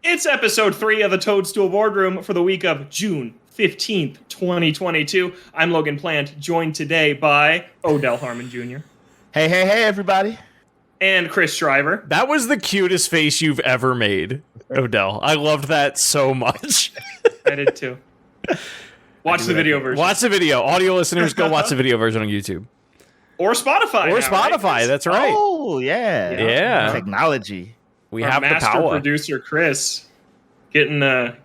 It's episode 3 of the Toadstool Boardroom for the week of June 15th, 2022. I'm Logan Plant, joined today by Odell Harmon Jr. Hey, everybody. And Chris Shriver. That was the cutest face you've ever made, Odell. I loved that so much. I did too. Watch the video version. Watch the video. Audio listeners, go watch the video version on YouTube. Or Spotify. Or Spotify, right? That's right. Oh, yeah. Technology. We Our have the master power. producer, Chris, getting the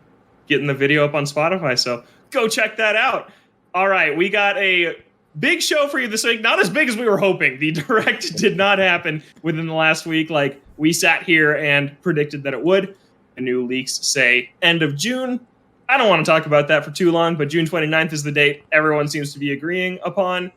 video up on Spotify, so go check that out. All right, we got a big show for you this week. Not as big as we were hoping. The Direct did not happen within the last week like we sat here and predicted that it would. The new leaks say end of June. I don't want to talk about that for too long, but June 29th is the date everyone seems to be agreeing upon.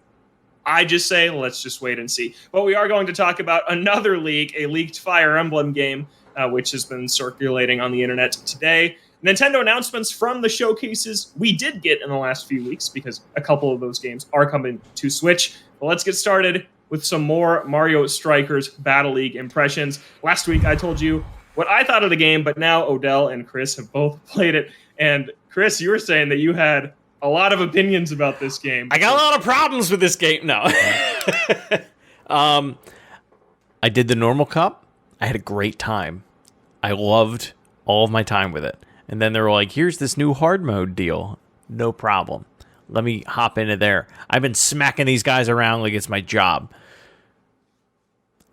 I just say, let's just wait and see. But we are going to talk about another leak, a leaked Fire Emblem game, which has been circulating on the internet today. Nintendo announcements from the showcases we did get in the last few weeks, because a couple of those games are coming to Switch. But let's get started with some more Mario Strikers Battle League impressions. Last week, I told you what I thought of the game, but now Odell and Chris have both played it. And Chris, you were saying that you had a lot of opinions about this game. I got a lot of problems with this game. No. I did the normal cup. I had a great time. I loved all of my time with it. And then they were like, here's this new hard mode deal. No problem. Let me hop into there. I've been smacking these guys around like it's my job.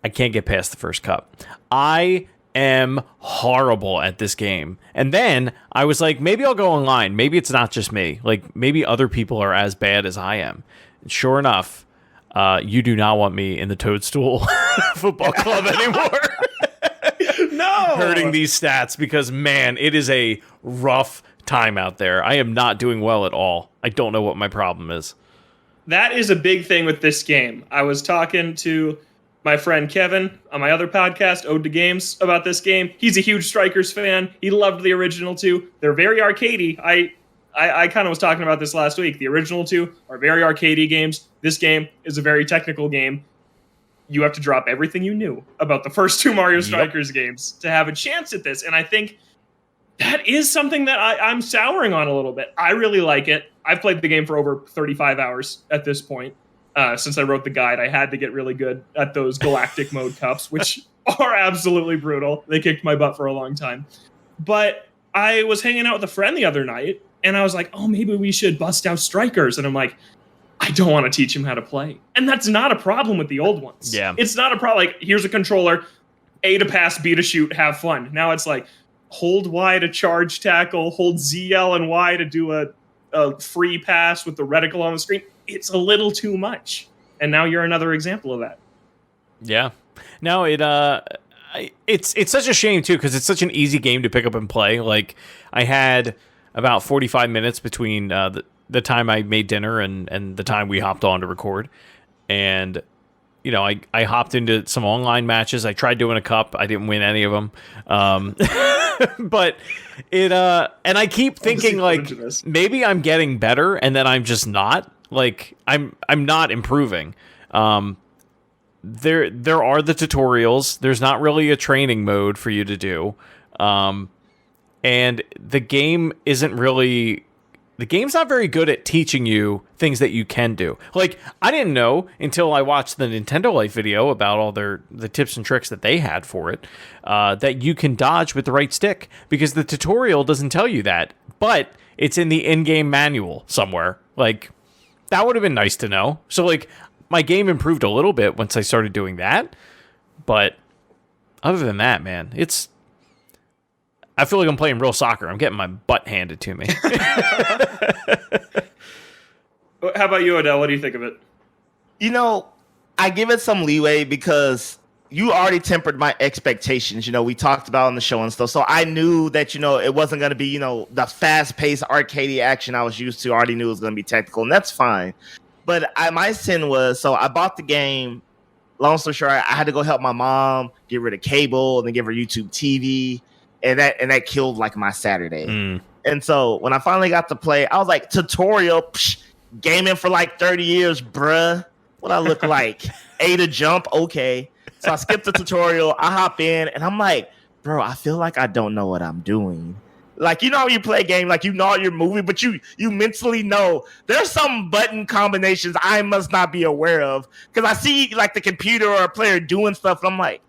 I can't get past the first cup. I am horrible at this game. And then I was like, maybe I'll go online. Maybe it's not just me. Like, maybe other people are as bad as I am. And sure enough, you do not want me in the Toadstool Football Club anymore. No! Hurting these stats because, man, it is a rough time out there. I am not doing well at all. I don't know what my problem is. That is a big thing with this game. I was talking to my friend Kevin on my other podcast, Ode to Games, about this game. He's a huge Strikers fan. He loved the original two. They're very arcadey. I kind of was talking about this last week. The original two are very arcadey games. This game is a very technical game. You have to drop everything you knew about the first two Mario Strikers games to have a chance at this. And I think that is something that I'm souring on a little bit. I really like it. I've played the game for over 35 hours at this point. Since I wrote the guide, I had to get really good at those Galactic Mode Cups, which are absolutely brutal. They kicked my butt for a long time. But I was hanging out with a friend the other night, and I was like, oh, maybe we should bust out Strikers. And I'm like, I don't want to teach him how to play. And that's not a problem with the old ones. Yeah. It's not a problem. Like, here's a controller, A to pass, B to shoot, have fun. Now it's like, hold Y to charge tackle, hold ZL and Y to do a free pass with the reticle on the screen. It's a little too much. And now you're another example of that. Yeah. No, it's such a shame, too, because it's such an easy game to pick up and play. Like, I had about 45 minutes between the time I made dinner and the time we hopped on to record. And, you know, I hopped into some online matches. I tried doing a cup. I didn't win any of them. But it, and I keep thinking, like, maybe I'm getting better, and then I'm just not. Like, I'm not improving. There are the tutorials. There's not really a training mode for you to do. And the game's not very good at teaching you things that you can do. Like, I didn't know until I watched the Nintendo Life video about all the tips and tricks that they had for it, that you can dodge with the right stick, because the tutorial doesn't tell you that, but it's in the in-game manual somewhere. Like, that would have been nice to know. So, like, my game improved a little bit once I started doing that, but other than that, man, I feel like I'm playing real soccer. I'm getting my butt handed to me. How about you, Odell? What do you think of it? You know, I give it some leeway because you already tempered my expectations. You know, we talked about on the show and stuff. So I knew that, you know, it wasn't going to be, you know, the fast-paced arcadey action I was used to. I already knew it was going to be technical, and that's fine. But my sin was, so I bought the game. Long story short, I had to go help my mom get rid of cable and then give her YouTube TV. And that killed like my Saturday. And so when I finally got to play, I was like, tutorial, gaming for like 30 years, bruh. What I look like? A to jump, okay. So I skipped the tutorial. I hop in, and I'm like, bro, I feel like I don't know what I'm doing. Like, you know, you play a game, like, you know you're moving, but you mentally know there's some button combinations I must not be aware of. Because I see, like, the computer or a player doing stuff, and I'm like,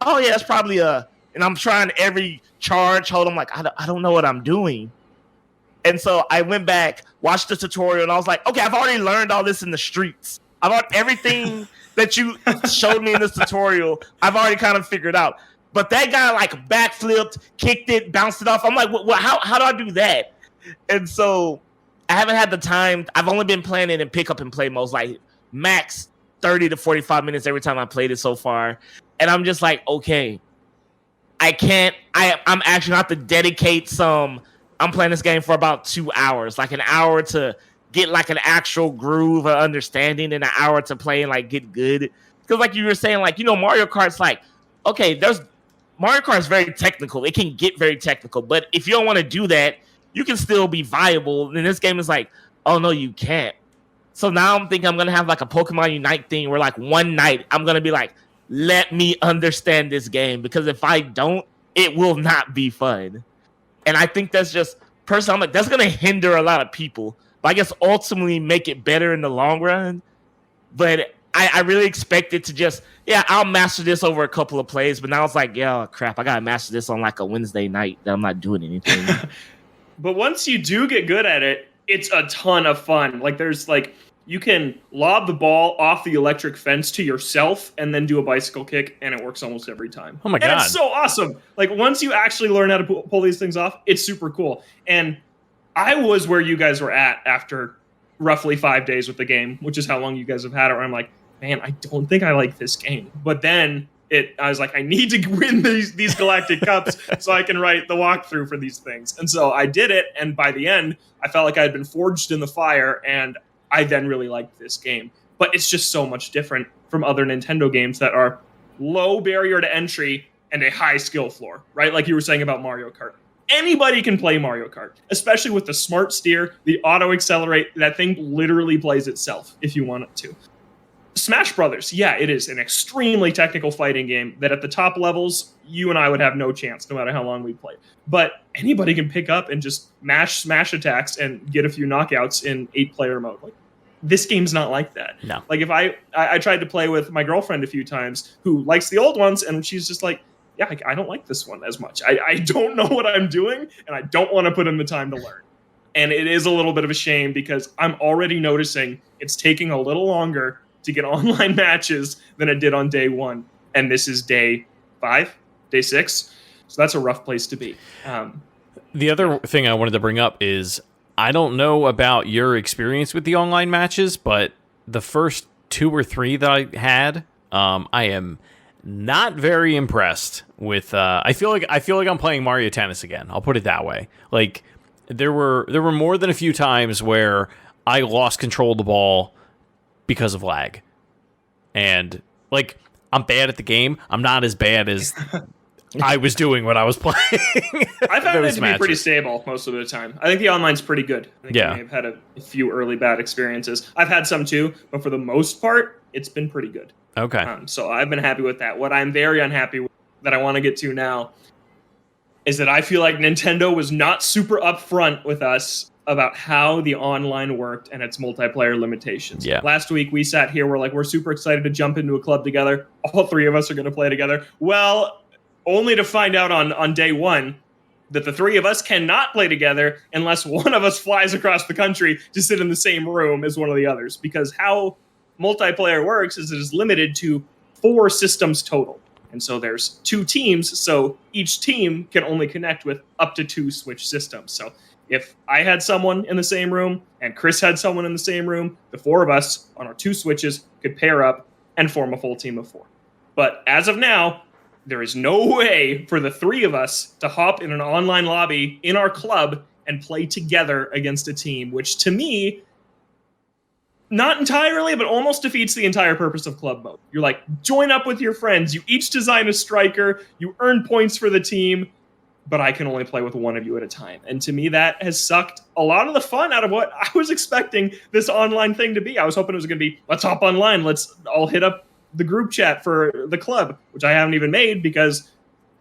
oh, yeah, it's probably and I'm trying every charge hold. I'm like, I don't know what I'm doing. And so I went back, watched the tutorial, and I was like, okay, I've already learned all this in the streets. I've already, everything that you showed me in this tutorial, I've already kind of figured out. But that guy like backflipped, kicked it, bounced it off. I'm like, how do I do that? And so I haven't had the time. I've only been playing it in pick up and play modes, like max 30 to 45 minutes every time I played it so far. And I'm just like, okay, I'm actually have to dedicate I'm playing this game for about 2 hours, like an hour to get like an actual groove or understanding and an hour to play and like get good. Because like you were saying, like, you know, Mario Kart's like, okay, Mario Kart is very technical. It can get very technical. But if you don't want to do that, you can still be viable. And this game is like, oh, no, you can't. So now I'm thinking I'm going to have like a Pokemon Unite thing where like one night I'm going to be like, let me understand this game. Because if I don't, it will not be fun. And I think that's just, personally, I'm like, that's going to hinder a lot of people. But I guess ultimately make it better in the long run. But I really expected to just, I'll master this over a couple of plays, but now it's like, crap, I gotta master this on like a Wednesday night that I'm not doing anything. But once you do get good at it, it's a ton of fun. Like there's like, you can lob the ball off the electric fence to yourself and then do a bicycle kick, and it works almost every time. Oh my God. And it's so awesome. Like once you actually learn how to pull these things off, it's super cool. And I was where you guys were at after roughly 5 days with the game, which is how long you guys have had it, where I'm like, man, I don't think I like this game. But then I was like, I need to win these Galactic Cups so I can write the walkthrough for these things. And so I did it, and by the end, I felt like I had been forged in the fire, and I then really liked this game. But it's just so much different from other Nintendo games that are low barrier to entry and a high skill floor, right? Like you were saying about Mario Kart. Anybody can play Mario Kart, especially with the smart steer, the auto accelerate. That thing literally plays itself if you want it to. Smash Brothers, it is an extremely technical fighting game that at the top levels, you and I would have no chance, no matter how long we played. But anybody can pick up and just smash attacks and get a few knockouts in 8-player mode. Like, this game's not like that. No. Like if I tried to play with my girlfriend a few times who likes the old ones, and she's just like, I don't like this one as much. I don't know what I'm doing, and I don't want to put in the time to learn. And it is a little bit of a shame because I'm already noticing it's taking a little longer to get online matches than it did on day 1. And this is day 5, day 6. So that's a rough place to be. The other thing I wanted to bring up is, I don't know about your experience with the online matches, but the first 2 or 3 that I had, I am not very impressed with. I feel like I'm playing Mario Tennis again. I'll put it that way. Like there were more than a few times where I lost control of the ball because of lag, and like I'm bad at the game. I'm not as bad as I was doing when I was playing. I found it to be pretty stable most of the time. I think the online's pretty good. I think I may have had a few early bad experiences. I've had some too, but for the most part, it's been pretty good. Okay. So I've been happy with that. What I'm very unhappy with, that I want to get to now, is that I feel like Nintendo was not super upfront with us about how the online worked and its multiplayer limitations. Yeah. Last week we sat here, we're super excited to jump into a club together. All 3 of us are going to play together. Well, only to find out on day 1 that the 3 of us cannot play together unless one of us flies across the country to sit in the same room as one of the others. Because how multiplayer works is it is limited to 4 systems total. And so there's 2 teams, so each team can only connect with up to 2 Switch systems. So if I had someone in the same room and Chris had someone in the same room, the 4 of us on our 2 Switches could pair up and form a full team of 4. But as of now, there is no way for the 3 of us to hop in an online lobby in our club and play together against a team, which to me, not entirely, but almost defeats the entire purpose of club mode. You're like, join up with your friends. You each design a striker. You earn points for the team, but I can only play with one of you at a time. And to me, that has sucked a lot of the fun out of what I was expecting this online thing to be. I was hoping it was going to be, let's hop online. Let's all hit up the group chat for the club, which I haven't even made because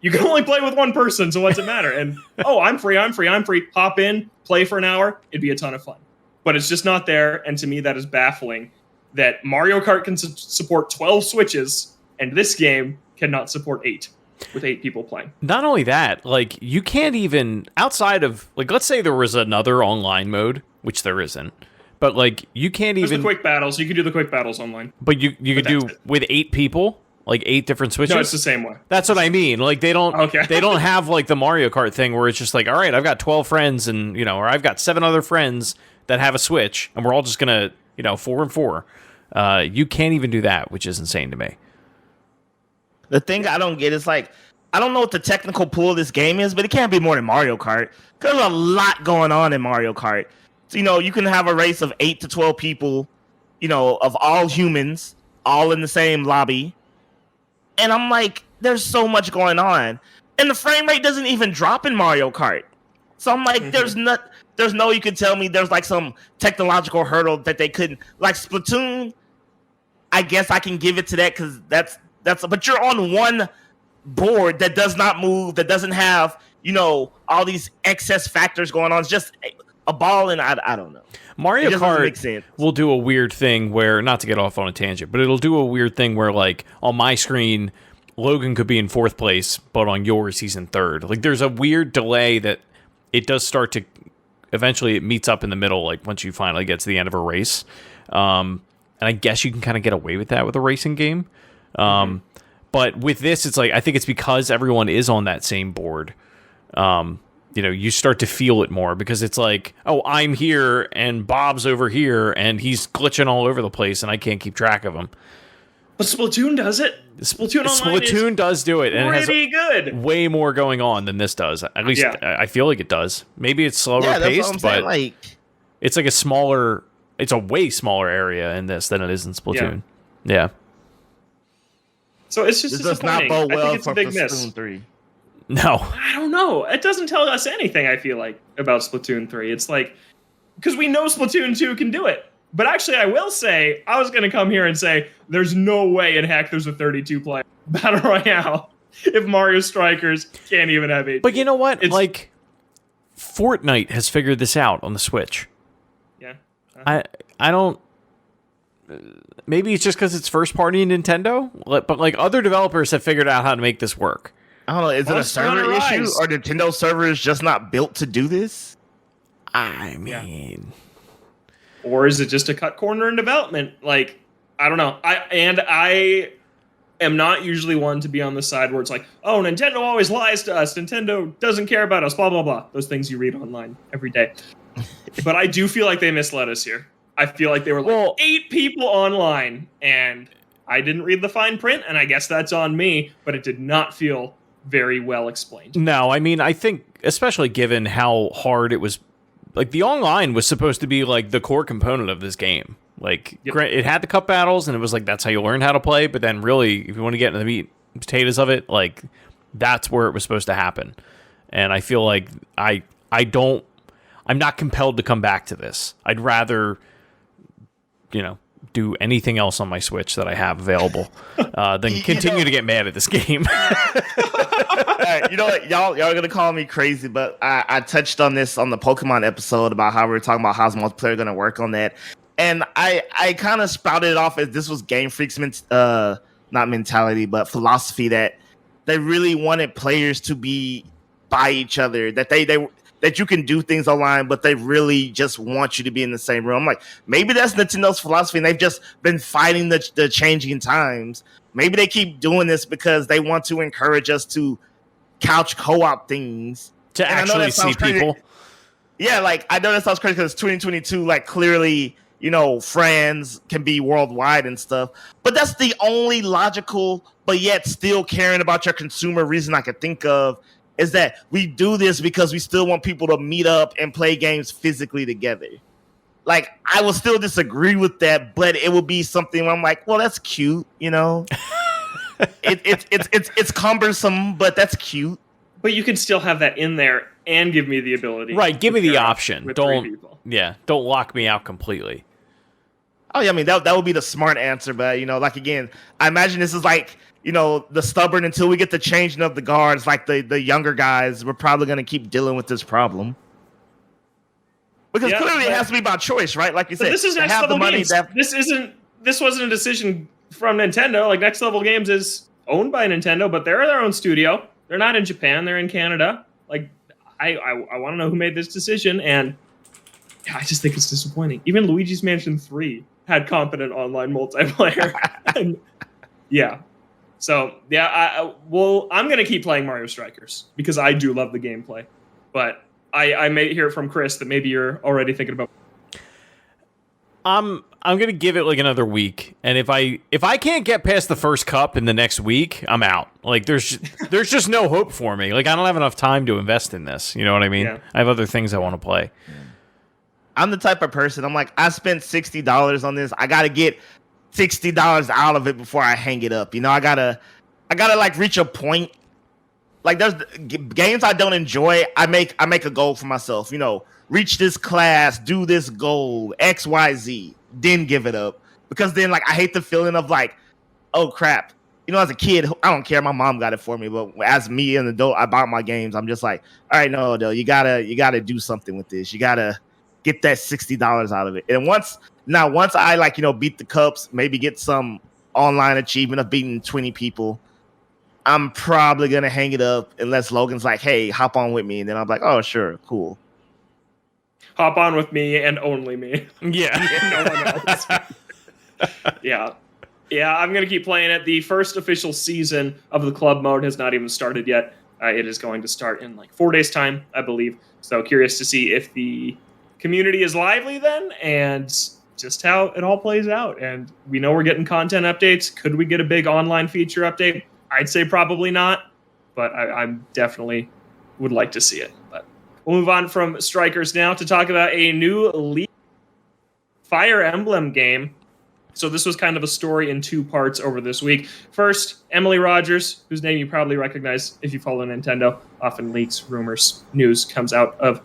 You can only play with one person, so what's it matter? And I'm free. Hop in, play for an hour. It'd be a ton of fun. But it's just not there, and to me that is baffling that Mario Kart can support 12 Switches, and this game cannot support 8, with 8 people playing. Not only that, like, you can't even, outside of, like, let's say there was another online mode, which there isn't, but, like, you can't There's even... the quick battles. You can do the quick battles online. But you could do it. with 8 people? Like 8 different Switches? No, it's the same way. That's what I mean. Like they don't Okay. they don't have like the Mario Kart thing where it's just like, all right, I've got 12 friends and, or I've got 7 other friends that have a Switch and we're all just going to, 4 and 4. You can't even do that, which is insane to me. The thing I don't get is like, I don't know what the technical pool of this game is, but it can't be more than Mario Kart. There's a lot going on in Mario Kart. So, you can have a race of 8 to 12 people, of all humans, all in the same lobby. And I'm like, there's so much going on. And the frame rate doesn't even drop in Mario Kart. So I'm like, there's no, you can tell me there's like some technological hurdle that they couldn't, like Splatoon, I guess I can give it to that because but you're on one board that does not move, that doesn't have, all these excess factors going on. It's just a ball and I don't know. Mario Kart will do a weird thing where, not to get off on a tangent, but it'll do a weird thing where, like, on my screen, Logan could be in 4th place, but on yours, he's in 3rd. Like, there's a weird delay that it does start to, eventually it meets up in the middle, like, once you finally get to the end of a race. And I guess you can kind of get away with that with a racing game. But with this, it's like, I think it's because everyone is on that same board. You start to feel it more because it's like, oh, I'm here and Bob's over here and he's glitching all over the place and I can't keep track of him. But Splatoon does it. Splatoon does do it, and it has good. way more going on than this does. At least I feel like it does. Maybe it's slower paced, but it's like it's a way smaller area in this than it is in Splatoon. Yeah. So it's just disappointing. Does not bode well I think it's for a big Splatoon miss. 3. No. I don't know. It doesn't tell us anything, I feel like, about Splatoon 3. It's like, because we know Splatoon 2 can do it. But actually, I will say, I was going to come here and say, there's no way in heck there's a 32-player Battle Royale if Mario Strikers can't even have 8. But you know what? Like, Fortnite has figured this out on the Switch. Yeah. I don't... Maybe it's just because it's first-party Nintendo? But, like, other developers have figured out how to make this work. I don't know. Is it a server issue? Or Nintendo servers just not built to do this? I mean... Or is it just a cut corner in development? Like, I don't know. I am not usually one to be on the side where it's like, oh, Nintendo always lies to us. Nintendo doesn't care about us, blah, blah, blah. Those things you read online every day. But I do feel like they misled us here. I feel like they were like 8 people online, and I didn't read the fine print, and I guess that's on me, but it did not feel very well explained. No, I mean, I think, especially given how hard it was, like, the online was supposed to be, like, the core component of this game. Like, it had the cup battles, and it was like, that's how you learn how to play, but then really, if you want to get into the meat and potatoes of it, like, that's where it was supposed to happen. And I feel like I'm not compelled to come back to this. I'd rather, do anything else on my Switch that I have available than continue to get mad at this game. You know what? Y'all are going to call me crazy, but I touched on this on the Pokemon episode about how we were talking about how's multiplayer going to work on that. And I kind of sprouted it off as this was Game Freak's not mentality, but philosophy that they really wanted players to be by each other, that that you can do things online, but they really just want you to be in the same room. I'm like, maybe that's Nintendo's philosophy, and they've just been fighting the changing times. Maybe they keep doing this because they want to encourage us to couch co-op things. To actually see people. Yeah, like, I know that sounds crazy because it's 2022, like, clearly, friends can be worldwide and stuff. But that's the only logical, but yet still caring about your consumer reason I could think of, is that we do this because we still want people to meet up and play games physically together. Like, I will still disagree with that, but it will be something where I'm like, well, that's cute, It's cumbersome, but that's cute. But you can still have that in there and give me the ability. Right, give me the option. Don't lock me out completely. Oh, yeah, I mean, that would be the smart answer, but, like, again, I imagine this is like, the stubborn until we get the changing of the guards, like the younger guys, we're probably going to keep dealing with this problem. Because clearly it has to be about choice, right? Like you said, this is Next have Level the money. Games. This wasn't a decision from Nintendo. Like, Next Level Games is owned by Nintendo, but they're their own studio. They're not in Japan. They're in Canada. Like, I want to know who made this decision, and I just think it's disappointing. Even Luigi's Mansion 3 had competent online multiplayer. And, yeah. So, yeah, I'm going to keep playing Mario Strikers because I do love the gameplay. But I may hear from Chris that maybe you're already thinking about. I'm gonna give it like another week, and if I can't get past the first cup in the next week, I'm out. Like there's just no hope for me. Like I don't have enough time to invest in this. You know what I mean? Yeah. I have other things I want to play. I'm the type of person. I'm like, I spent $60 on this. I gotta get $60 out of it before I hang it up. I gotta like reach a point. Like there's games I don't enjoy. I make a goal for myself. Reach this class, do this goal, XYZ, then give it up. Because then like I hate the feeling of like, oh crap. As a kid, I don't care. My mom got it for me, but as me an adult, I bought my games. I'm just like, all right, no, you gotta do something with this. You gotta get that $60 out of it. And once I beat the cups, maybe get some online achievement of beating 20 people, I'm probably going to hang it up unless Logan's like, hey, hop on with me. And then I'm like, oh, sure, cool. Hop on with me and only me. Yeah. No one else. Yeah. Yeah, I'm going to keep playing it. The first official season of the club mode has not even started yet. It is going to start in like 4 days' time, I believe. So curious to see if the community is lively then and just how it all plays out. And we know we're getting content updates. Could we get a big online feature update? I'd say probably not, but I'm definitely would like to see it. But we'll move on from Strikers now to talk about a new Fire Emblem game. So this was kind of a story in 2 parts over this week. First, Emily Rogers, whose name you probably recognize if you follow Nintendo, often leaks, rumors, news comes out of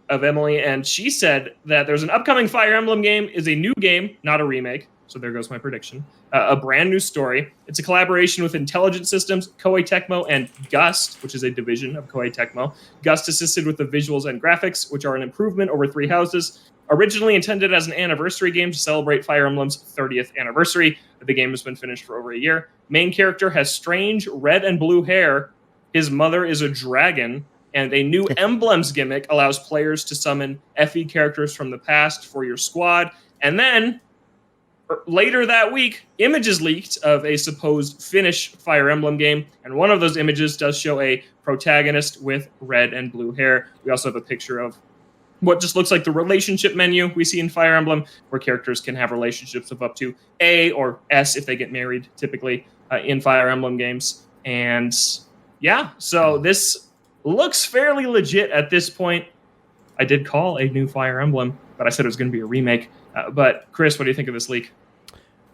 Emily, and she said that there's an upcoming Fire Emblem game, is a new game, not a remake. So there goes my prediction. A brand new story. It's a collaboration with Intelligent Systems, Koei Tecmo, and Gust, which is a division of Koei Tecmo. Gust assisted with the visuals and graphics, which are an improvement over Three Houses. Originally intended as an anniversary game to celebrate Fire Emblem's 30th anniversary, the game has been finished for over a year. Main character has strange red and blue hair. His mother is a dragon, and a new emblems gimmick allows players to summon FE characters from the past for your squad. And then later that week, images leaked of a supposed Finnish Fire Emblem game, and one of those images does show a protagonist with red and blue hair. We also have a picture of what just looks like the relationship menu we see in Fire Emblem, where characters can have relationships of up to A or S if they get married, typically, in Fire Emblem games. And yeah, so this looks fairly legit at this point. I did call a new Fire Emblem, but I said it was going to be a remake. But Chris, what do you think of this leak?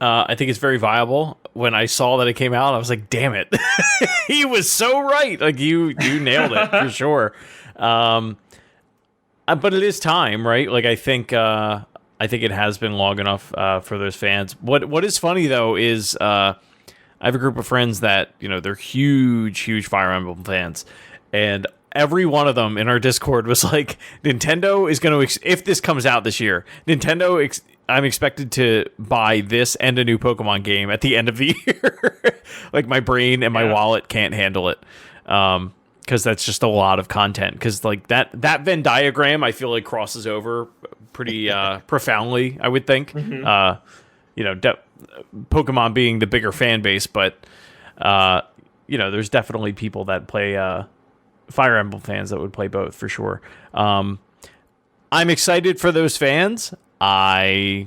I think it's very viable. When I saw that it came out, I was like, damn it. He was so right. Like you nailed it for sure. But it is time, right? Like I think it has been long enough for those fans. What is funny though is I have a group of friends that, they're huge Fire Emblem fans, and every one of them in our Discord was like, Nintendo is going to, if this comes out this year, I'm expected to buy this and a new Pokemon game at the end of the year. Like my brain and my wallet can't handle it. Because that's just a lot of content. Because like that Venn diagram, I feel like crosses over pretty profoundly, I would think. Mm-hmm. Pokemon being the bigger fan base, but there's definitely people that play Fire Emblem fans that would play both for sure. I'm excited for those fans. I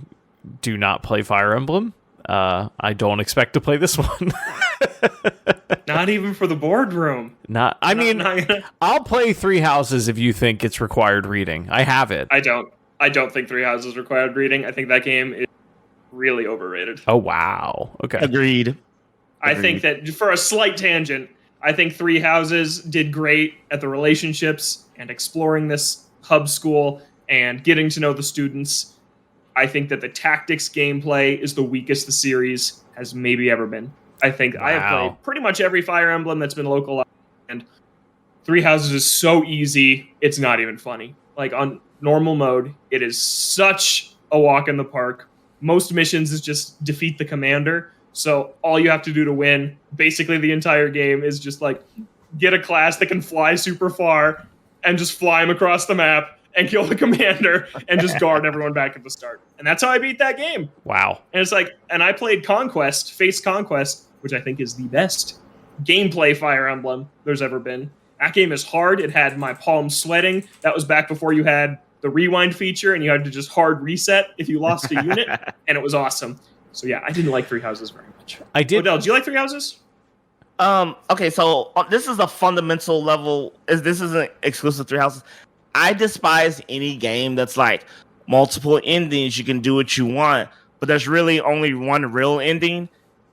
do not play Fire Emblem. I don't expect to play this one. Not even for the boardroom. I'll play Three Houses if you think it's required reading. I have it. I don't think Three Houses required reading. I think that game is really overrated. Oh, wow. Okay. Agreed. I think that, for a slight tangent, I think Three Houses did great at the relationships and exploring this hub school and getting to know the students. I think that the tactics gameplay is the weakest the series has maybe ever been. I think I have played pretty much every Fire Emblem that's been localized, and Three Houses is so easy, it's not even funny. Like on normal mode, it is such a walk in the park. Most missions is just defeat the commander. So all you have to do to win, basically the entire game, is just like get a class that can fly super far and just fly them across the map and kill the commander and just guard everyone back at the start. And that's how I beat that game. Wow. And it's like, and I played Conquest, Face Conquest, which I think is the best gameplay Fire Emblem there's ever been. That game is hard. It had my palms sweating. That was back before you had the rewind feature and you had to just hard reset if you lost a unit. And it was awesome. So yeah, I didn't like Three Houses very much. I did. Odell, do you like Three Houses? Okay, so this is a fundamental level. This isn't exclusive Three Houses. I despise any game that's like multiple endings. You can do what you want, but there's really only one real ending,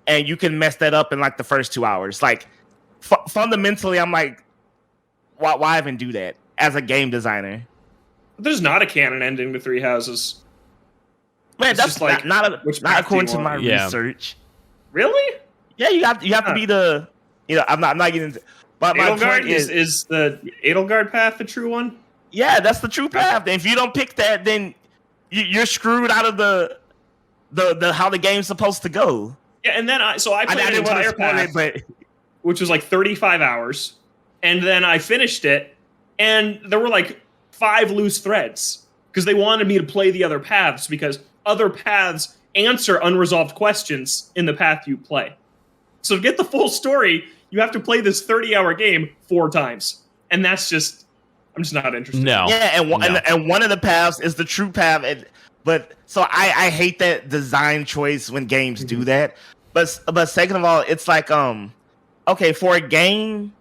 and you can mess that up in like the first 2 hours. Like fundamentally, I'm like, why even do that as a game designer? There's not a canon ending to Three Houses. Man, It's that's just like, not which path do according you to my want? Yeah. research. Really? Yeah, you have to be the. I'm not getting into. But my Edelgard point is the Edelgard path the true one? yeah, that's the true path. And if you don't pick that, then you're screwed out of the how the game's supposed to go. Yeah, and then I played an didn't want to entire spoil path, it, but which was like 35 hours, and then I finished it, and there were like 5 loose threads because they wanted me to play the other paths because other paths answer unresolved questions in the path you play. So to get the full story, you have to play this 30-hour game 4 times, and I'm just not interested. No. yeah, No. and one of the paths is the true path. But so I hate that design choice when games do that. But second of all, it's like okay, for a game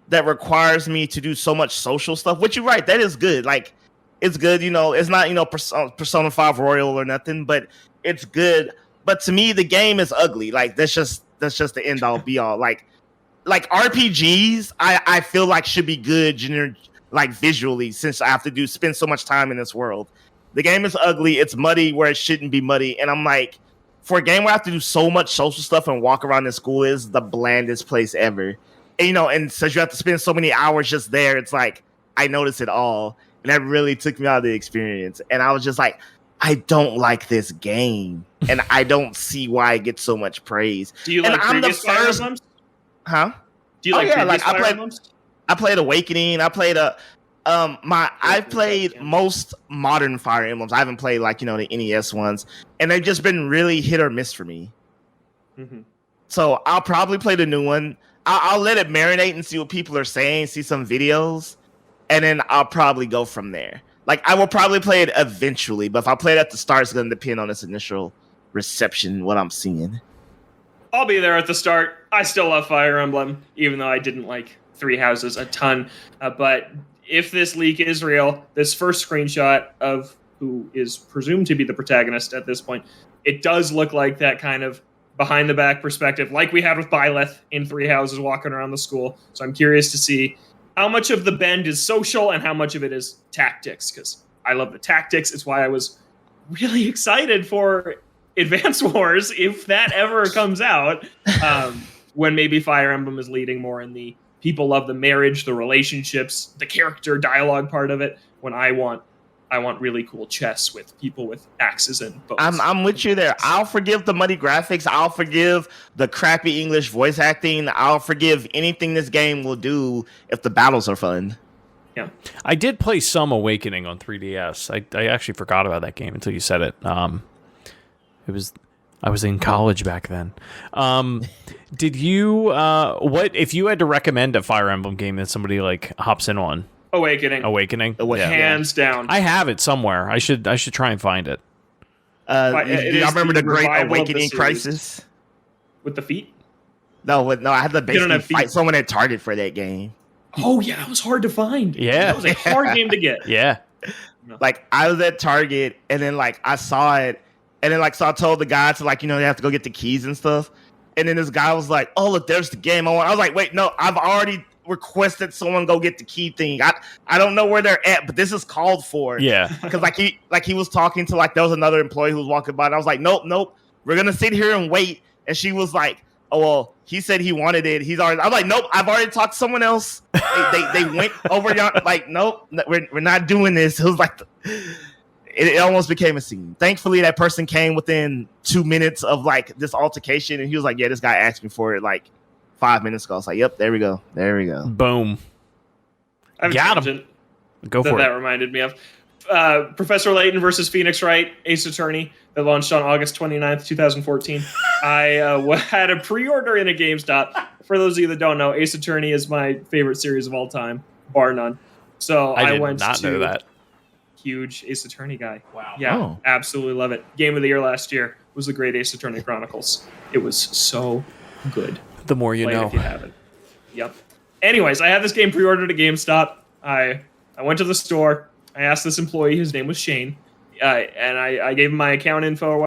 that requires me to do so much social stuff, which you're right, that is good. Like it's good, it's not Persona 5 Royal or nothing, but it's good. But to me, the game is ugly. Like that's just the end all be all. Like RPGs, I feel like should be good, like visually, since I have to spend so much time in this world. The game is ugly. It's muddy where it shouldn't be muddy, and I'm like, for a game where I have to do so much social stuff and walk around in school is the blandest place ever. And, and since you have to spend so many hours just there, it's like I notice it all, and that really took me out of the experience. And I was just like, I don't like this game, and I don't see why it gets so much praise. Do you and like previous Fire Emblems? Huh? Do you like previous Fire Emblems? I played Awakening. I played I've played most modern Fire Emblems. I haven't played the NES ones, and they've just been really hit or miss for me. Mm-hmm. So I'll probably play the new one. I'll let it marinate and see what people are saying, see some videos, and then I'll probably go from there. Like I will probably play it eventually, but if I play it at the start, it's going to depend on its initial reception, what I'm seeing. I'll be there at the start. I still love Fire Emblem, even though I didn't like Three Houses a ton. But if this leak is real, this first screenshot of who is presumed to be the protagonist at this point, it does look like that kind of behind-the-back perspective, like we had with Byleth in Three Houses walking around the school. So I'm curious to see how much of the bend is social and how much of it is tactics, because I love the tactics. It's why I was really excited for Advance Wars, if that ever comes out, when maybe Fire Emblem is leading more in the people love the marriage, the relationships, the character dialogue part of it, when I want really cool chess with people with axes and bows. I'm with you there. I'll forgive the muddy graphics. I'll forgive the crappy English voice acting. I'll forgive anything this game will do if the battles are fun. Yeah, I did play some Awakening on 3DS. I actually forgot about that game until you said it. I was in college back then. Did you what if you had to recommend a Fire Emblem game that somebody like hops in on? Awakening. Hands down. I have it somewhere. I should try and find it. Do y'all remember the Great revival of the Awakening series. Crisis? With the feet? No, I had to basically have feet. fight someone at Target for that game. Oh yeah, it was hard to find. Yeah. That was a hard game to get. Yeah. Like I was at Target and then I saw it and then so I told the guy to they have to go get the keys and stuff. And then this guy was like, "Oh, look, there's the game I want." I was like, "Wait, no, I've already requested someone go get the key thing. I don't know where they're at, but this is called for." Yeah. Because he was talking to there was another employee who was walking by, and I was like, "Nope, we're gonna sit here and wait." And she was like, oh well, he said he wanted it. I'm like, nope, I've already talked to someone else. They went over y'all. Like, nope, we're not doing this. It was like it almost became a scene. Thankfully, that person came within 2 minutes of like this altercation, and he was like, yeah, this guy asked me for it like 5 minutes ago. I was like, yep, there we go. Boom. I have a Got him. tangent Go for that it. reminded me of. Professor Layton versus Phoenix Wright, Ace Attorney, that launched on August 29th, 2014. I had a pre-order in a GameStop. For those of you that don't know, Ace Attorney is my favorite series of all time, bar none. So I did went not to know that. huge Ace Attorney guy. Wow. Yeah, Oh. absolutely love it. Game of the year last year was the Great Ace Attorney Chronicles. It was so good. The more you Play it know. if you haven't. Yep. Anyways, I had this game pre-ordered at GameStop. I went to the store. I asked this employee, his name was Shane, and I gave him my account info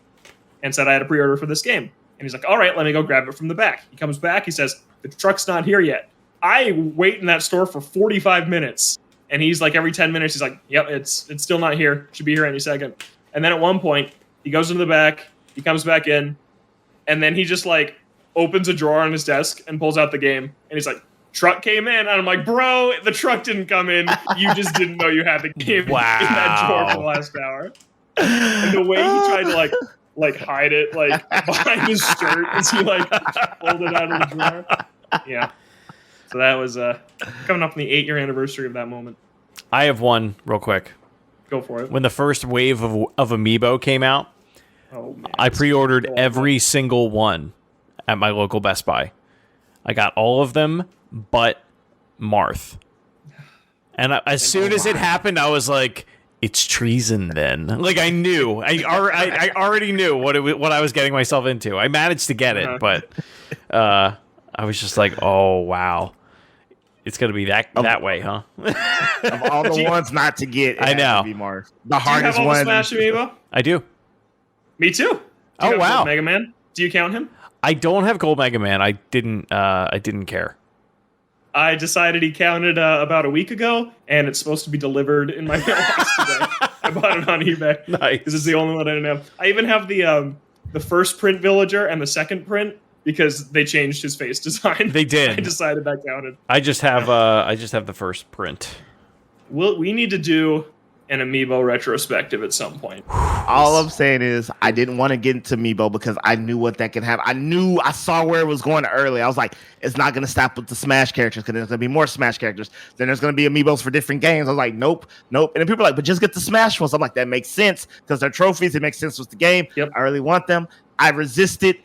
and said I had a pre-order for this game. And he's like, all right, let me go grab it from the back. He comes back. He says, the truck's not here yet. I wait in that store for 45 minutes. And he's like, every 10 minutes, he's like, yep, it's still not here. Should be here any second. And then at one point, he goes into the back. He comes back in. And then he just like opens a drawer on his desk and pulls out the game. And he's like, truck came in. And I'm like, bro, the truck didn't come in. You just didn't know you had the game in that drawer for the last hour. And the way he tried to like hide it like behind his shirt as he like pulled it out of the drawer. Yeah. So that was coming up on the 8-year anniversary of that moment. I have one real quick. Go for it. When the first wave of Amiibo came out, Oh man. I pre-ordered every single one at my local Best Buy. I got all of them but Marth. And as soon as it happened, I was like, it's treason then. Like I knew. I already knew what I was getting myself into. I managed to get it, but I was just like, oh wow. It's gonna be that way, huh? Of all the ones not to get, I know. to be Marth. The hardest Do you have all one. the Smash Amiibo? I do. Me too. Do you Oh, have wow. Gold Mega Man? Do you count him? I don't have Gold Mega Man. I didn't care. I decided he counted about a week ago, and it's supposed to be delivered in my mailbox today. I bought it on eBay. Nice. This is the only one I didn't have. I even have the first print villager and the second print because they changed his face design. They did. I decided that counted. I just have the first print. We need to do an Amiibo retrospective at some point. All I'm saying is I didn't want to get into Amiibo because I knew what that could have. I saw where it was going early. I was like, it's not going to stop with the Smash characters because there's going to be more Smash characters. Then there's going to be Amiibos for different games. I was like, nope. And then people are like, but just get the Smash ones. I'm like, that makes sense because they're trophies. It makes sense with the game. Yep. I really want them. I resisted.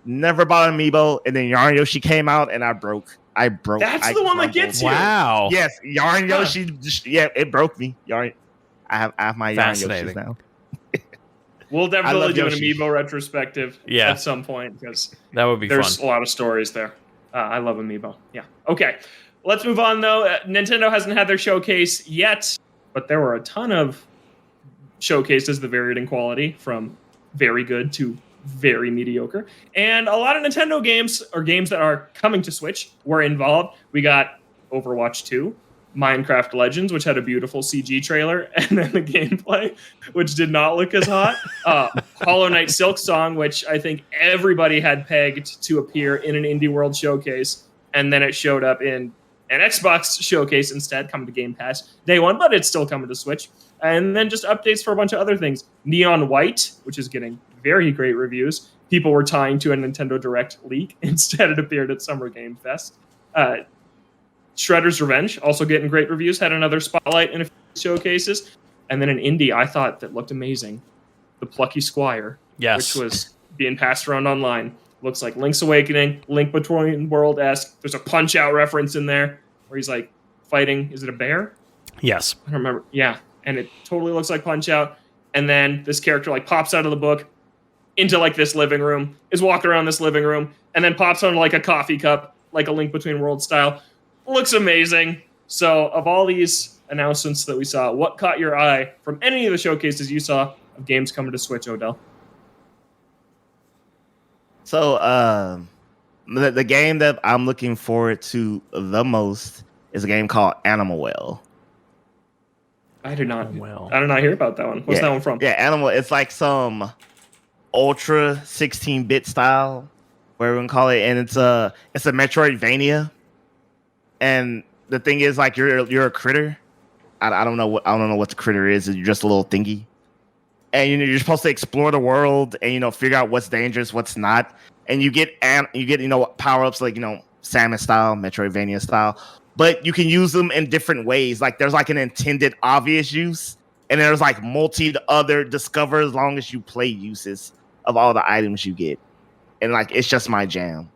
Never bought an Amiibo. And then Yarn Yoshi came out and I broke. That's the one that gets you. Wow. Yes, Yarn Yoshi. Yeah, it broke me. Yarn. I have my Yarn Fascinating. Yoshis now. We'll definitely do an Yoshi. Amiibo retrospective Yeah. at some point because That would be there's fun. a lot of stories there. I love Amiibo. Yeah. Okay. Let's move on, though. Nintendo hasn't had their showcase yet, but there were a ton of showcases that varied in quality from very good to very mediocre. And a lot of Nintendo games, or games that are coming to Switch, were involved. We got Overwatch 2, Minecraft Legends, which had a beautiful CG trailer, and then the gameplay, which did not look as hot. Hollow Knight Silk Song, which I think everybody had pegged to appear in an Indie World showcase, and then it showed up in an Xbox showcase instead, coming to Game Pass day one, but it's still coming to Switch. And then just updates for a bunch of other things. Neon White, which is getting very great reviews. People were tying to a Nintendo Direct leak. Instead, it appeared at Summer Game Fest. Shredder's Revenge, also getting great reviews, had another spotlight in a few showcases. And then an indie I thought that looked amazing, the Plucky Squire, Yes. which was being passed around online. Looks like Link's Awakening, Link Between World-esque. There's a Punch-Out reference in there where he's like fighting, is it a bear? Yes. I don't remember. Yeah, and it totally looks like Punch-Out. And then this character like pops out of the book into like this living room, is walking around this living room, and then pops onto like a coffee cup, like a Link Between Worlds style. Looks amazing. So of all these announcements that we saw, what caught your eye from any of the showcases you saw of games coming to Switch, Odell? So the game that I'm looking forward to the most is a game called Animal Well. I did not. Well. I did not hear about that one. What's that one from? Yeah, Animal. It's like some ultra 16-bit style whatever we can call it, and it's a Metroidvania. And the thing is, like, you're a critter. I don't know what the critter is. You're just a little thingy, and you're supposed to explore the world and figure out what's dangerous, what's not, and you get power ups like Samus style, Metroidvania style, but you can use them in different ways. Like there's like an intended obvious use, and there's like multi other discover as long as you play uses of all the items you get, and like it's just my jam.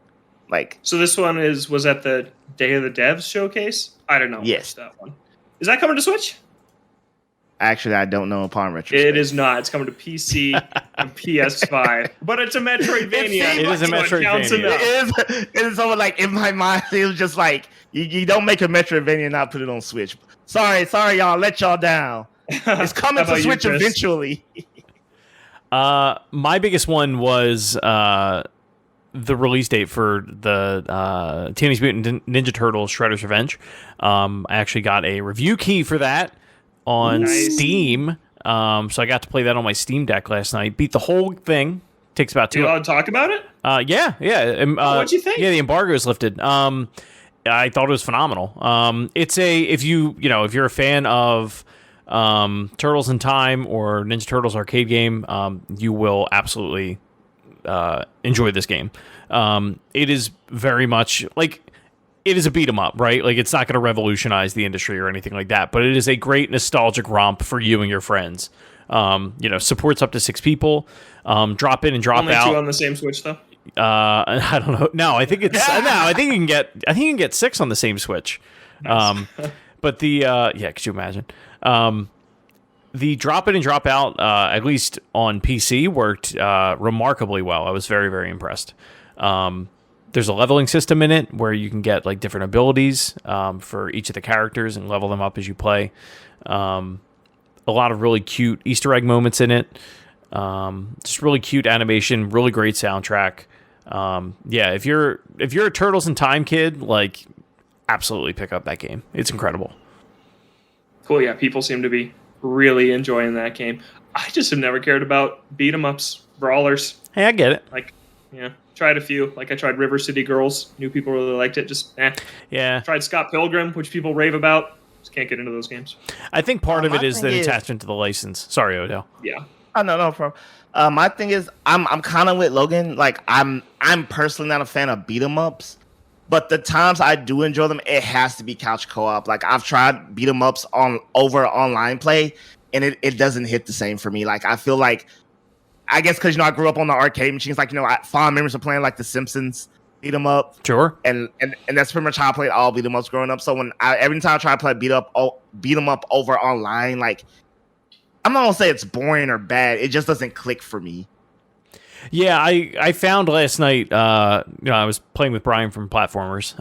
Like, so this one was at the Day of the Devs showcase. I don't know. Yes, that one. Is that coming to Switch? Actually, I don't know upon retrospect. It is not. It's coming to PC and PS5. But it's a Metroidvania. It is a Metroidvania. It is someone like in my mind. It was just like you don't make a Metroidvania and not put it on Switch. Sorry, y'all. Let y'all down. It's coming to Switch eventually. My biggest one was the release date for the Teenage Mutant Ninja Turtles Shredder's Revenge. I actually got a review key for that on Steam. So I got to play that on my Steam Deck last night. Beat the whole thing. Takes about 2 hours. You allowed to talk about it? Yeah. What'd you think? Yeah, the embargo is lifted. I thought it was phenomenal. It's if you're a fan of Turtles in Time or Ninja Turtles arcade game, you will absolutely enjoy this game. It is very much like it is a beat 'em up, right? Like it's not going to revolutionize the industry or anything like that, but it is a great nostalgic romp for you and your friends. Supports up to 6 people. Drop in and drop Only out. 2 on the same Switch though. I don't know. No, I think it's I think you can get 6 on the same Switch. Nice. But could you imagine? The drop in and drop out, at least on PC, worked remarkably well. I was very, very impressed. There's a leveling system in it where you can get like different abilities for each of the characters and level them up as you play. A lot of really cute Easter egg moments in it. Just really cute animation, really great soundtrack. If you're a Turtles in Time kid, like absolutely pick up that game. It's incredible. Cool. Yeah, people seem to be really enjoying that game. I just have never cared about beat 'em ups, brawlers. Hey, I get it. Like, yeah, tried a few. Like I tried River City Girls. Knew people really liked it. Just Yeah. Tried Scott Pilgrim, which people rave about. Just can't get into those games. I think part of it is the attachment to the license. Sorry, Odell. Yeah. Oh, no problem. My thing is, I'm kind of with Logan. Like, I'm personally not a fan of beat 'em ups, but the times I do enjoy them, it has to be couch co-op. Like, I've tried beat 'em ups over online play, and it doesn't hit the same for me. Like, I feel like, I guess because I grew up on the arcade machines. Like, I fond memories of playing like The Simpsons beat 'em up. Sure. And that's pretty much how I played all beat 'em ups growing up. So every time I try to play beat 'em up over online, like, I'm not gonna say it's boring or bad. It just doesn't click for me. Yeah, I found last night. I was playing with Brian from Platformers,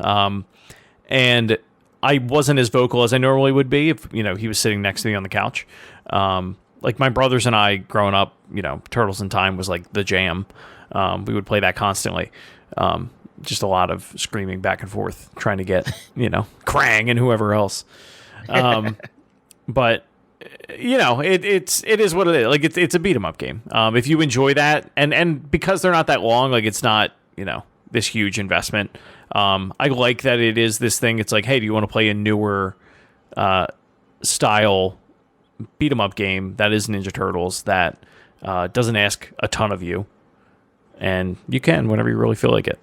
and I wasn't as vocal as I normally would be if he was sitting next to me on the couch. Like my brothers and I, growing up, Turtles in Time was like the jam. We would play that constantly. Just a lot of screaming back and forth, trying to get Krang and whoever else. But it is what it is. Like it's a beat 'em up game. If you enjoy that, and because they're not that long, like it's not this huge investment. I like that it is this thing. It's like, hey, do you want to play a newer style beat 'em up game that is Ninja Turtles that doesn't ask a ton of you, and you can whenever you really feel like it.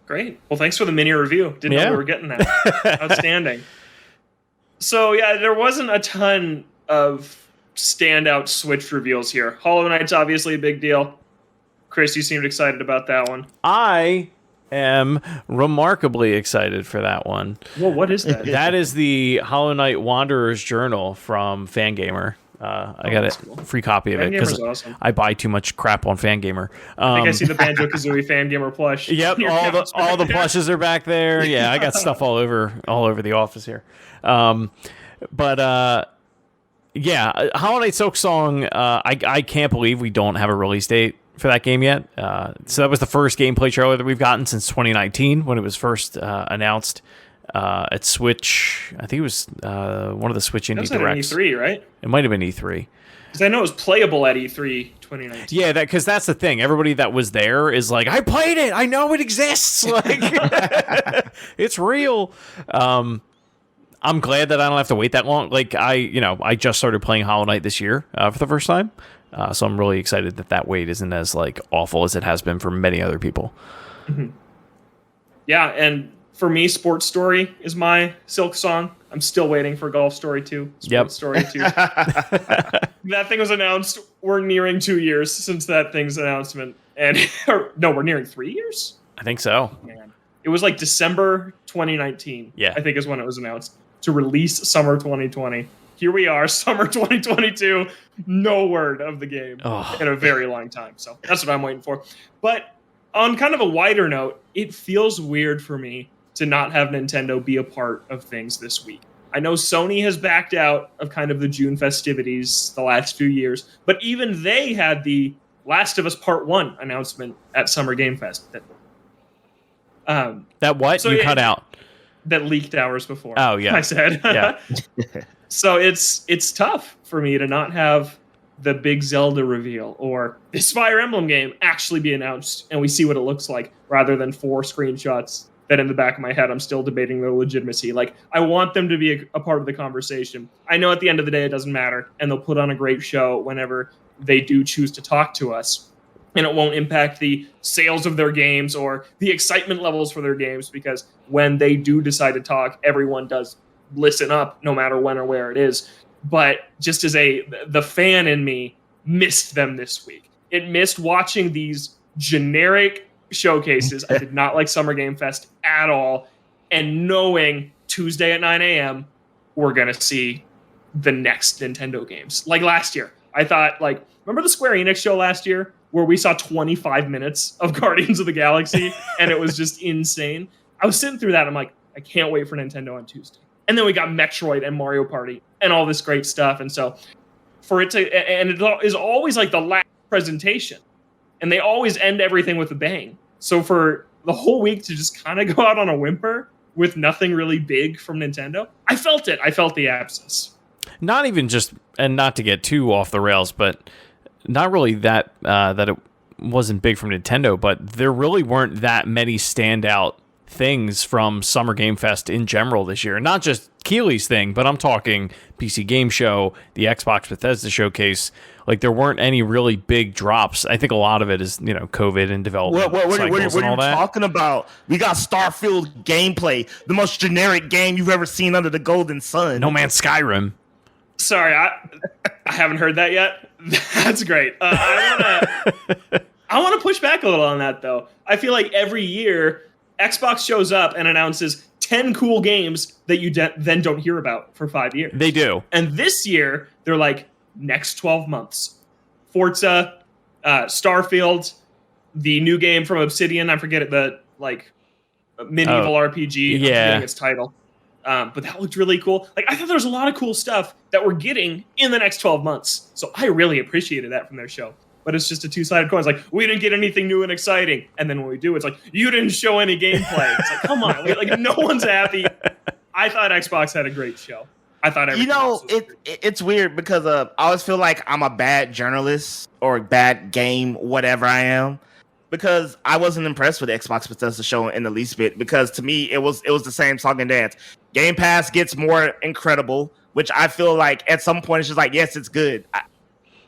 Great. Well, thanks for the mini review. Didn't know we were getting that. Outstanding. So, yeah, there wasn't a ton of standout Switch reveals here. Hollow Knight's obviously a big deal. Chris, you seemed excited about that one. I am remarkably excited for that one. Well, what is that? That is the Hollow Knight Wanderer's Journal from Fangamer. I got a free copy of it because awesome. I buy too much crap on Fangamer. I think I see the Banjo-Kazooie Fangamer plush. Yep, all the plushes are back there. Yeah, I got stuff all over the office here. Hollow Knight Silk Song. I can't believe we don't have a release date for that game yet. So that was the first gameplay trailer that we've gotten since 2019 when it was first announced at Switch. I think it was one of the Switch Indie Directs. E3, right? It might have been E3. Because I know it was playable at E3 2019. Yeah, because that's the thing. Everybody that was there is like, I played it. I know it exists. Like, it's real. I'm glad that I don't have to wait that long. Like, I just started playing Hollow Knight this year for the first time. So I'm really excited that wait isn't as like awful as it has been for many other people. Mm-hmm. Yeah, and for me, Sports Story is my Silk song. I'm still waiting for Golf Story 2. Story 2. That thing was announced. We're nearing 2 years since that thing's announcement. And we're nearing 3 years? I think so. Man. It was like December 2019, I think is when it was announced, to release summer 2020. Here we are, summer 2022. No word of the game in a very long time. So that's what I'm waiting for. But on kind of a wider note, it feels weird for me to not have Nintendo be a part of things this week. I know Sony has backed out of kind of the June festivities the last few years, but even they had the Last of Us Part 1 announcement at Summer Game Fest. That what? So you cut out. That leaked hours before. Oh, yeah. I said. Yeah. So it's tough for me to not have the big Zelda reveal or this Fire Emblem game actually be announced and we see what it looks like rather than 4 screenshots that in the back of my head I'm still debating their legitimacy. Like, I want them to be a part of the conversation. I know at the end of the day it doesn't matter, and they'll put on a great show whenever they do choose to talk to us. And it won't impact the sales of their games or the excitement levels for their games, because when they do decide to talk, everyone does listen up no matter when or where it is. But just as the fan in me missed them this week. It missed watching these generic showcases. I did not like Summer Game Fest at all. And knowing Tuesday at 9 a.m., we're going to see the next Nintendo games. Like last year, I thought, like, remember the Square Enix show last year where we saw 25 minutes of Guardians of the Galaxy and it was just insane? I was sitting through that. I'm like, I can't wait for Nintendo on Tuesday. And then we got Metroid and Mario Party and all this great stuff. And so for it to, and it is always like the last presentation, and they always end everything with a bang. So for the whole week to just kind of go out on a whimper with nothing really big from Nintendo, I felt it. I felt the absence. Not even just, and not to get too off the rails, but not really that it wasn't big from Nintendo, but there really weren't that many standout things from Summer Game Fest in general this year. Not just Keighley's thing, but I'm talking PC Game Show, the Xbox Bethesda Showcase. Like, there weren't any really big drops. I think a lot of it is, COVID and development cycles and all that. Talking about? We got Starfield gameplay, the most generic game you've ever seen under the golden sun. No Man's Skyrim. Sorry, I haven't heard that yet. That's great. I want to push back a little on that, though. I feel like every year Xbox shows up and announces 10 cool games that you then don't hear about for 5 years. They do. And this year, they're like, next 12 months. Forza, Starfield, the new game from Obsidian, I forget it, the medieval RPG. Yeah. I'm forgetting its title. But that looked really cool. Like, I thought there was a lot of cool stuff that we're getting in the next 12 months. So I really appreciated that from their show. But it's just a two-sided coin. It's like, we didn't get anything new and exciting. And then when we do, it's like, you didn't show any gameplay. It's like, come on. Like, no one's happy. I thought Xbox had a great show. I thought everything it's weird because I always feel like I'm a bad journalist or a bad game, whatever I am, because I wasn't impressed with the Xbox Bethesda show in the least bit, because to me, it was the same song and dance. Game Pass gets more incredible, which I feel like at some point it's just like, yes, it's good.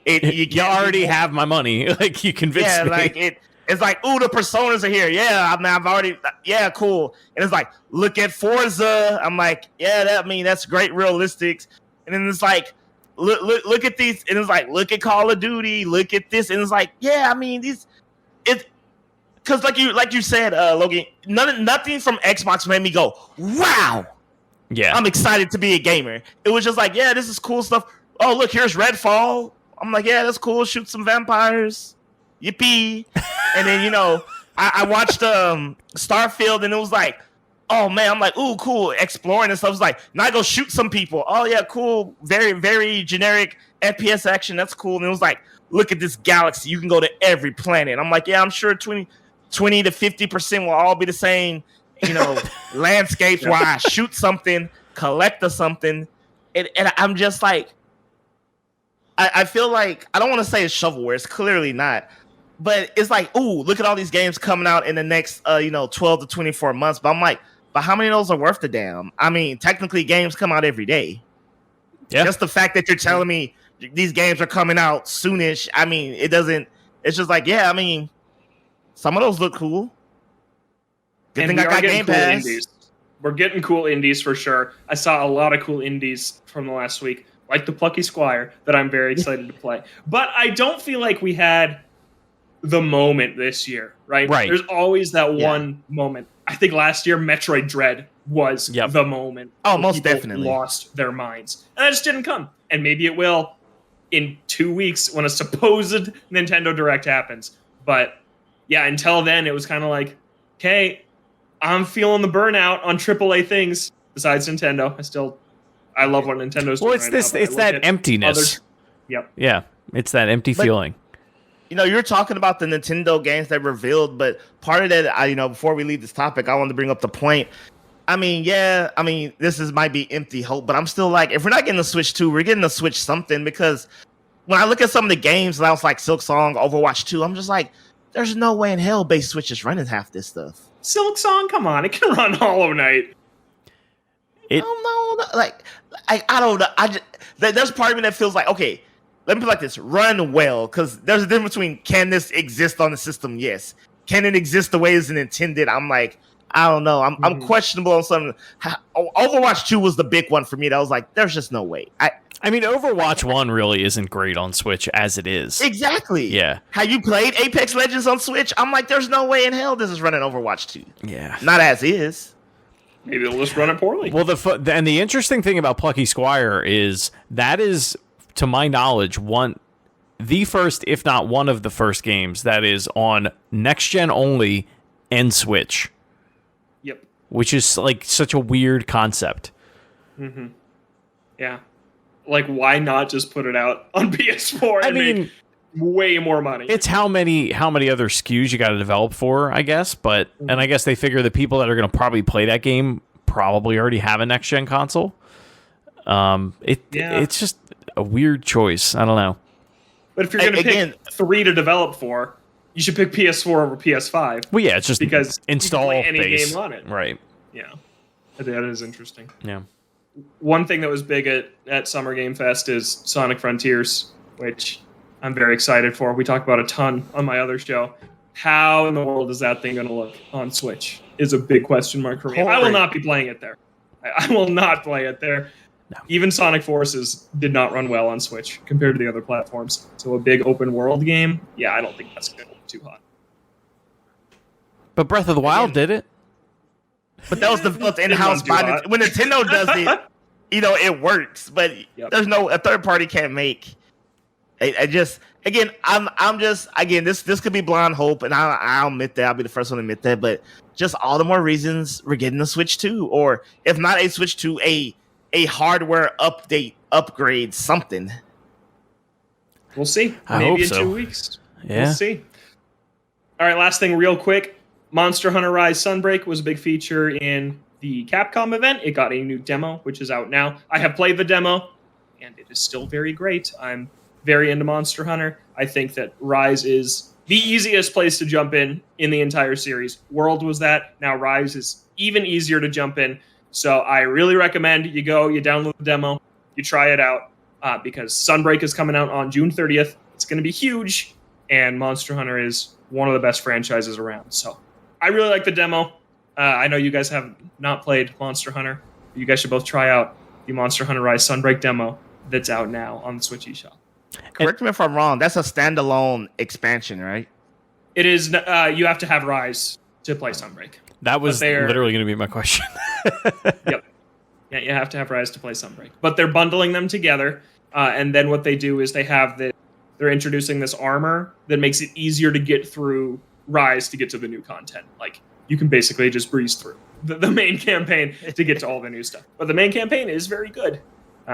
You already have my money. Like, you convinced me. Like it's like, ooh, the personas are here. Yeah, I've already, yeah, cool. And it's like, look at Forza. I'm like, yeah, that's great realistics. And then it's like, look at these. And it's like, look at Call of Duty. Look at this. And it's like, yeah, I mean, because like you said, Logan, nothing from Xbox made me go, wow. Yeah, I'm excited to be a gamer. It was just like, yeah, this is cool stuff. Oh, look, here's Redfall. I'm like, yeah, that's cool. Shoot some vampires. Yippee. And then, I watched Starfield, and it was like, oh, man. I'm like, ooh, cool. Exploring and stuff. It's like, now I go shoot some people. Oh, yeah, cool. Very, very generic FPS action. That's cool. And it was like, look at this galaxy. You can go to every planet. I'm like, yeah, I'm sure 20 to 50% will all be the same. landscapes where I shoot something, collect something, and I'm just like, I feel like, I don't want to say it's shovelware. It's clearly not. But it's like, ooh, look at all these games coming out in the next, 12 to 24 months. But I'm like, but how many of those are worth the damn? I mean, technically, games come out every day. Yeah. Just the fact that you're telling me these games are coming out soonish, I mean, it doesn't. It's just like, yeah, I mean, some of those look cool. Good thing I got Game Pass. Indies. We're getting cool indies for sure. I saw a lot of cool indies from the last week, like the Plucky Squire, that I'm very excited to play. But I don't feel like we had the moment this year, right? There's always that one moment. I think last year Metroid Dread was the moment. Oh, most definitely. Lost their minds. And that just didn't come. And maybe it will in 2 weeks when a supposed Nintendo Direct happens. But yeah, until then it was kind of like, okay, I'm feeling the burnout on AAA things besides Nintendo. I love what Nintendo's doing right now. It's that emptiness. Yeah, it's that empty feeling. You're talking about the Nintendo games that revealed, but part of that, before we leave this topic, I wanted to bring up the point. I mean, this might be empty hope, but I'm still like, if we're not getting the Switch 2, we're getting the Switch something, because when I look at some of the games, and I was like Silk Song, Overwatch 2, I'm just like, there's no way in hell base Switch is running half this stuff. Silk Song, come on, it can run Hollow Knight. I don't know, like, I don't know. There's part of me that feels like, okay, let me put it like this: run well, because there's a difference between, can this exist on the system? Yes. Can it exist the way it's intended? I'm like, I don't know. I'm questionable on something. Overwatch 2 was the big one for me. That was like, there's just no way. I mean, Overwatch 1 really isn't great on Switch as it is. Exactly. Yeah. How you played Apex Legends on Switch? I'm like, there's no way in hell this is running Overwatch 2. Yeah. Not as is. Maybe they'll just run it poorly. Well, and the interesting thing about Plucky Squire is that is, to my knowledge, the first, if not one of the first games that is on next gen only and Switch. Yep. Which is like such a weird concept. Mm-hmm. Yeah. Like, why not just put it out on PS4 and make way more money? It's how many other SKUs you got to develop for, I guess. But and I guess they figure the people that are going to probably play that game probably already have a next gen console. It's just a weird choice. I don't know. But if you're going to pick 3 to develop for, you should pick PS4 over PS5. Well, yeah, it's just because install you can play any base. game on it. Right. Yeah. That is interesting. Yeah. One thing that was big at Summer Game Fest is Sonic Frontiers, which I'm very excited for. We talked about a ton on my other show. How in the world is that thing going to look on Switch is a big question mark for me. I will not be playing it there. I will not play it there. No. Even Sonic Forces did not run well on Switch compared to the other platforms. So a big open world game, I don't think that's going to be too hot. But Breath of the Wild did it. But that was developed in-house by when Nintendo does it, it works. But there's a third party can't make. I'm just this could be blind hope, and I'll admit that. I'll be the first one to admit that. But just all the more reasons we're getting the Switch 2, or if not a Switch 2, a hardware upgrade, something. We'll see. I Maybe hope in so. 2 weeks. Yeah. We'll see. All right, last thing real quick. Monster Hunter Rise Sunbreak was a big feature in the Capcom event. It got a new demo, which is out now. I have played the demo, and it is still very great. I'm very into Monster Hunter. I think that Rise is the easiest place to jump in the entire series. World was that. Now Rise is even easier to jump in. So I really recommend you download the demo, you try it out, because Sunbreak is coming out on June 30th. It's going to be huge, and Monster Hunter is one of the best franchises around. So I really like the demo. I know you guys have not played Monster Hunter. You guys should both try out the Monster Hunter Rise Sunbreak demo that's out now on the Switch eShop. Correct me if I'm wrong. That's a standalone expansion, right? It is. You have to have Rise to play Sunbreak. That was literally going to be my question. Yep. Yeah, you have to have Rise to play Sunbreak. But they're bundling them together, and then what they do is they're introducing this armor that makes it easier to get through Rise to get to the new content. Like, you can basically just breeze through the main campaign to get to all the new stuff. But the main campaign is very good.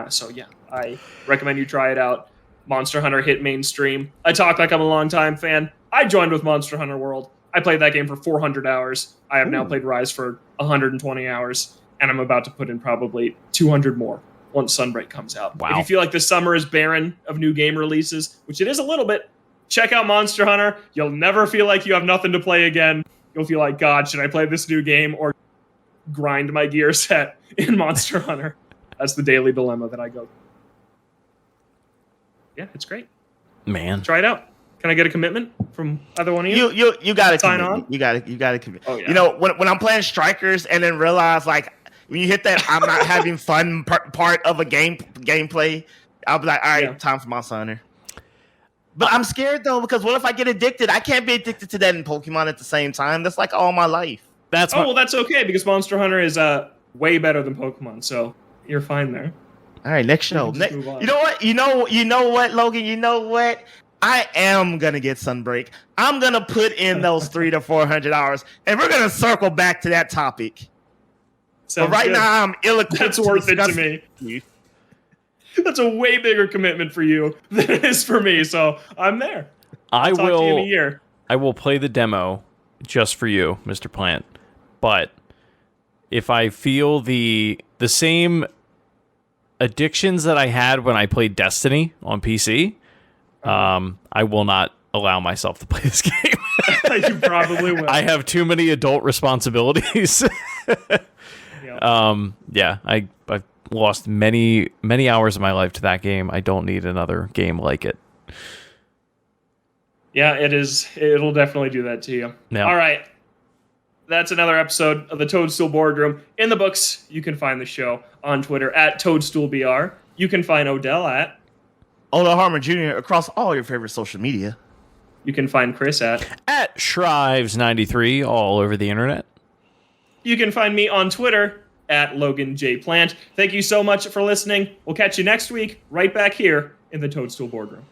So yeah, I recommend you try it out. Monster Hunter hit mainstream. I talk like I'm a longtime fan. I joined with Monster Hunter World. I played that game for 400 hours. I have now played Rise for 120 hours, and I'm about to put in probably 200 more once Sunbreak comes out. Wow. If you feel like the summer is barren of new game releases, which it is a little bit, check out Monster Hunter. You'll never feel like you have nothing to play again. You'll feel like, God, should I play this new game or grind my gear set in Monster Hunter? That's the daily dilemma that I go through. Yeah, it's great. Man. Try it out. Can I get a commitment from either one of you? You got to sign on. You got to commit. Oh, yeah. You know, when I'm playing Strikers and then realize like when you hit that I'm not having fun part of a gameplay, I'll be like, all right, time for Monster Hunter. But I'm scared though, because what if I get addicted? I can't be addicted to that in Pokemon at the same time. That's like all my life. Well, that's okay because Monster Hunter is way better than Pokemon, so you're fine there. All right, next show. You know what? You know what, Logan? You know what? I am gonna get Sunbreak. I'm gonna put in those 300 to 400 hours, and we're gonna circle back to that topic. But right now, I'm ill-equipped. That's worth it to me. That's a way bigger commitment for you than it is for me. So I'm there. I'll talk to you in a year. I will play the demo just for you, Mr. Plant. But if I feel the same addictions that I had when I played Destiny on PC, I will not allow myself to play this game. You probably will. I have too many adult responsibilities. Yep. I've lost many hours of my life to that game. I don't need another game like it. Yeah, it is. It'll definitely do that to you. Yeah. All right. That's another episode of the Toadstool Boardroom. In the books, you can find the show on Twitter at ToadstoolBR. You can find Odell at Harmon Jr. across all your favorite social media. You can find Chris at Shrives93 all over the internet. You can find me on Twitter at Logan J. Plant. Thank you so much for listening. We'll catch you next week right back here in the Toadstool Boardroom.